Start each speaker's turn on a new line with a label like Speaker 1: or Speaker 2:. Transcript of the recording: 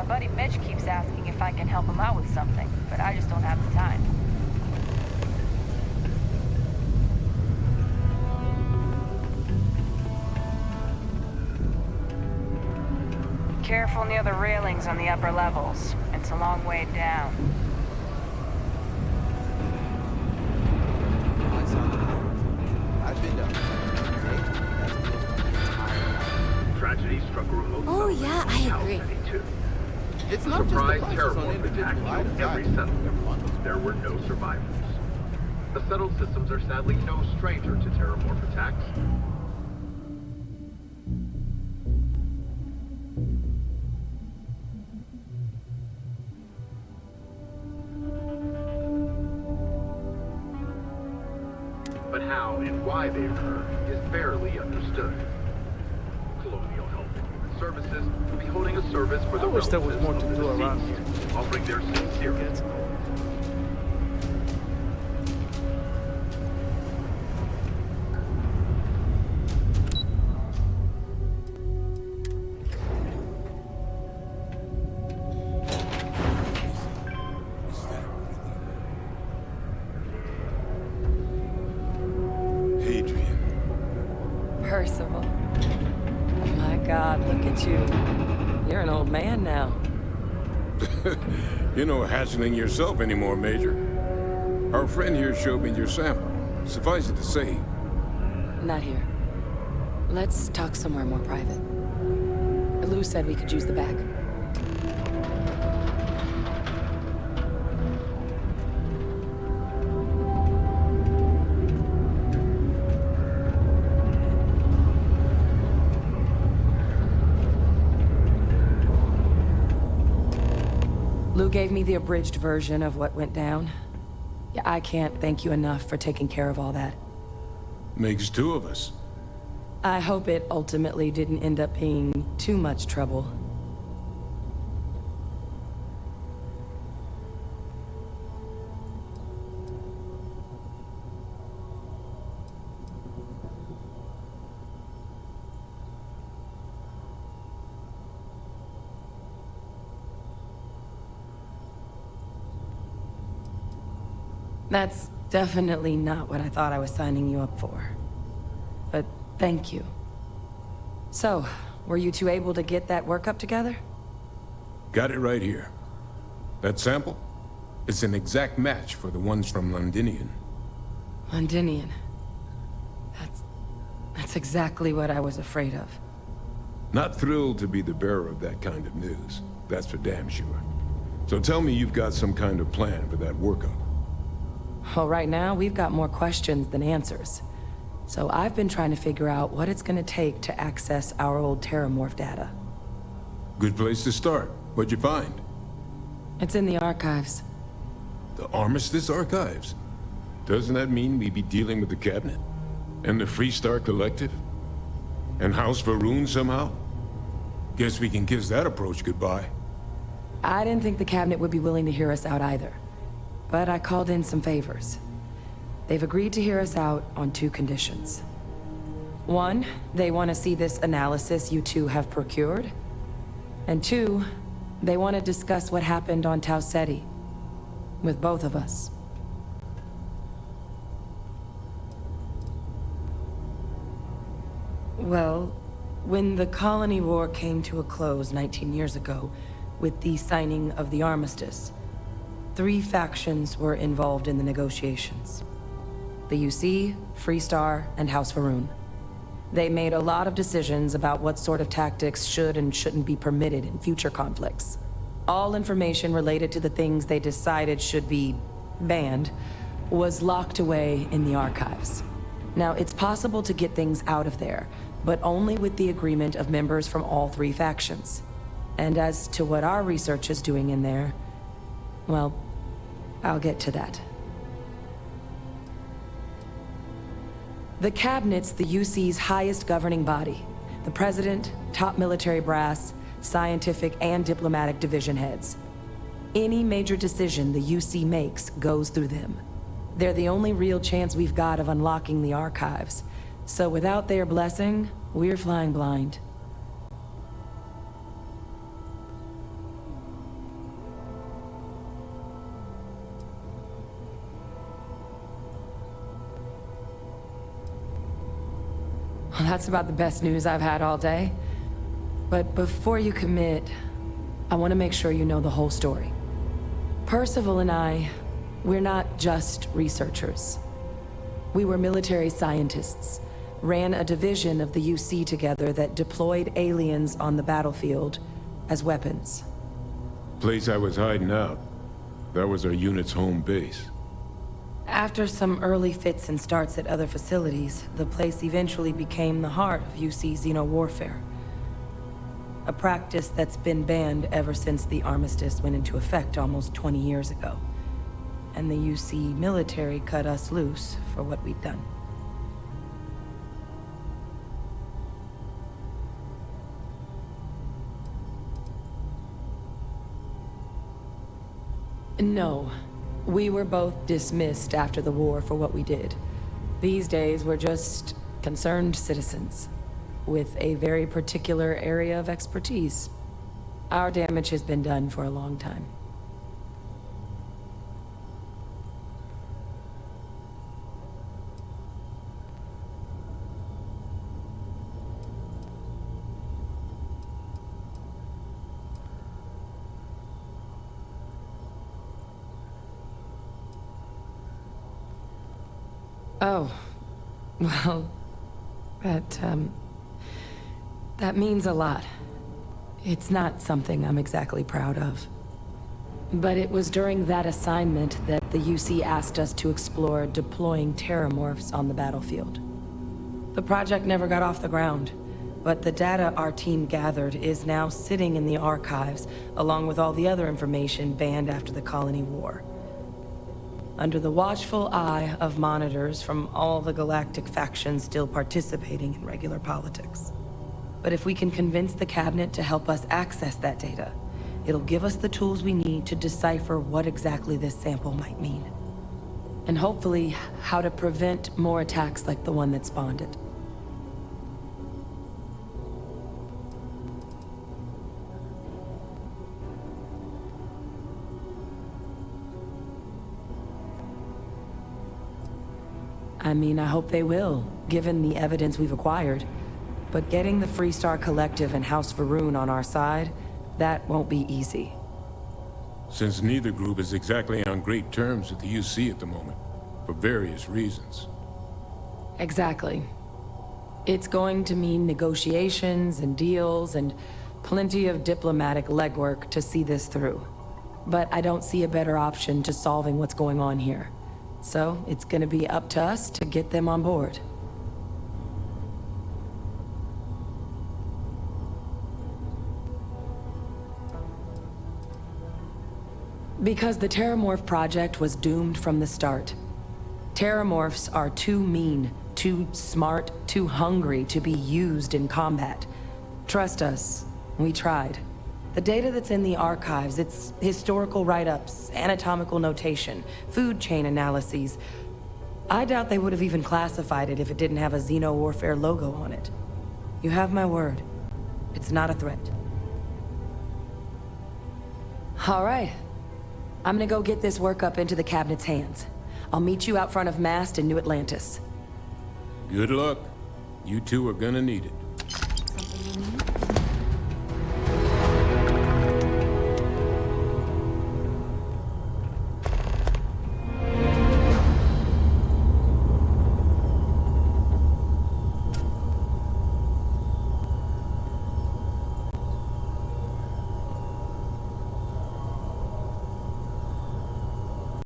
Speaker 1: buddy Mitch keeps asking if I can help him out with something, but I just don't have the time. Careful near the railings on the upper levels. It's a long way down.
Speaker 2: I've been done.
Speaker 3: Tragedy struck a remote
Speaker 4: yeah, I agree.
Speaker 2: It's not just the
Speaker 3: surprise
Speaker 2: prices
Speaker 3: terror
Speaker 2: on
Speaker 3: bomb attack
Speaker 2: individual
Speaker 3: killed
Speaker 2: items.
Speaker 3: every settlement. There were no survivors. The settled systems are sadly no stranger to terramorph attacks. But how and why they occur is barely understood. Colonial Health and Human Services will be holding a service for the
Speaker 5: I wish there was
Speaker 3: relatives
Speaker 5: more
Speaker 3: of
Speaker 5: to
Speaker 3: the
Speaker 5: do around
Speaker 3: deceased,
Speaker 5: here.
Speaker 3: offering their sincerest
Speaker 6: Hadrian. Percival. My God, look at you. You're an old man now.
Speaker 7: You're no hatchling yourself anymore, Major. Our friend here showed me your sample. Suffice it to say,
Speaker 6: Not here. Let's talk somewhere more private. Lou said we could use the back. Lou gave me the abridged version of what went down. Yeah, I can't thank you enough for taking care of all that.
Speaker 7: makes two of us.
Speaker 6: I hope it ultimately didn't end up being too much trouble. That's definitely not what I thought I was signing you up for. But thank you. So, were you two able to get that workup together?
Speaker 7: Got it right here. That sample? It's an exact match for the ones from Londinian.
Speaker 6: Londinian. That's exactly what I was afraid of.
Speaker 7: Not thrilled to be the bearer of that kind of news. That's for damn sure. So tell me you've got some kind of plan for that workup.
Speaker 6: Well, right now, we've got more questions than answers. So I've been trying to figure out what it's gonna take to access our old Terramorph data.
Speaker 7: Good place to start. What'd you find?
Speaker 6: It's in the archives.
Speaker 7: The Armistice Archives? Doesn't that mean we'd be dealing with the Cabinet? And the Freestar Collective? And House Varun somehow? Guess we can kiss that approach goodbye.
Speaker 6: I didn't think the Cabinet would be willing to hear us out either. But I called in some favors. They've agreed to hear us out on two conditions. One, they want to see this analysis you two have procured. And two, they want to discuss what happened on Tau Ceti. With both of us. Well, when the Colony War came to a close 19 years ago, with the signing of the armistice, 3 factions were involved in the negotiations. The UC, Freestar, and House Varun. They made a lot of decisions about what sort of tactics should and shouldn't be permitted in future conflicts. All information related to the things they decided should be banned was locked away in the archives. Now, it's possible to get things out of there, but only with the agreement of members from all 3 factions. And as to what our research is doing in there, well, I'll get to that. The Cabinet's the UC's highest governing body. The President, top military brass, scientific and diplomatic division heads. Any major decision the UC makes goes through them. They're the only real chance we've got of unlocking the archives. So without their blessing, we're flying blind. Well, that's about the best news I've had all day. But before you commit, I want to make sure you know the whole story. Percival and I, we're not just researchers. We were military scientists, ran a division of the UC together that deployed aliens on the battlefield as weapons.
Speaker 7: Place I was hiding out. That was our unit's home base.
Speaker 6: After some early fits and starts at other facilities, the place eventually became the heart of UC xeno-warfare. A practice that's been banned ever since the armistice went into effect almost 20 years ago. And the UC military cut us loose for what we'd done. No. We were both dismissed after the war for what we did. These days, we're just concerned citizens with a very particular area of expertise. Our damage has been done for a long time. Oh, well, that means a lot. It's not something I'm exactly proud of. But it was during that assignment that the UC asked us to explore deploying terramorphs on the battlefield. The project never got off the ground, but the data our team gathered is now sitting in the archives, along with all the other information banned after the Colony War. Under the watchful eye of monitors from all the galactic factions still participating in regular politics. But if we can convince the cabinet to help us access that data, it'll give us the tools we need to decipher what exactly this sample might mean. And hopefully, how to prevent more attacks like the one that spawned it. I mean, I hope they will, given the evidence we've acquired. But getting the Freestar Collective and House Varun on our side, that won't be easy.
Speaker 7: Since neither group is exactly on great terms with the UC at the moment, for various reasons.
Speaker 6: Exactly. It's going to mean negotiations and deals and plenty of diplomatic legwork to see this through. But I don't see a better option to solving what's going on here. So, it's gonna be up to us to get them on board. Because the Terramorph project was doomed from the start. Terramorphs are too mean, too smart, too hungry to be used in combat. Trust us, we tried. The data that's in the archives, it's historical write-ups, anatomical notation, food chain analyses. I doubt they would have even classified it if it didn't have a Xeno-Warfare logo on it. You have my word. It's not a threat. All right. I'm gonna go get this work up into the cabinet's hands. I'll meet you out front of Mast in New Atlantis.
Speaker 7: Good luck. You two are gonna need it.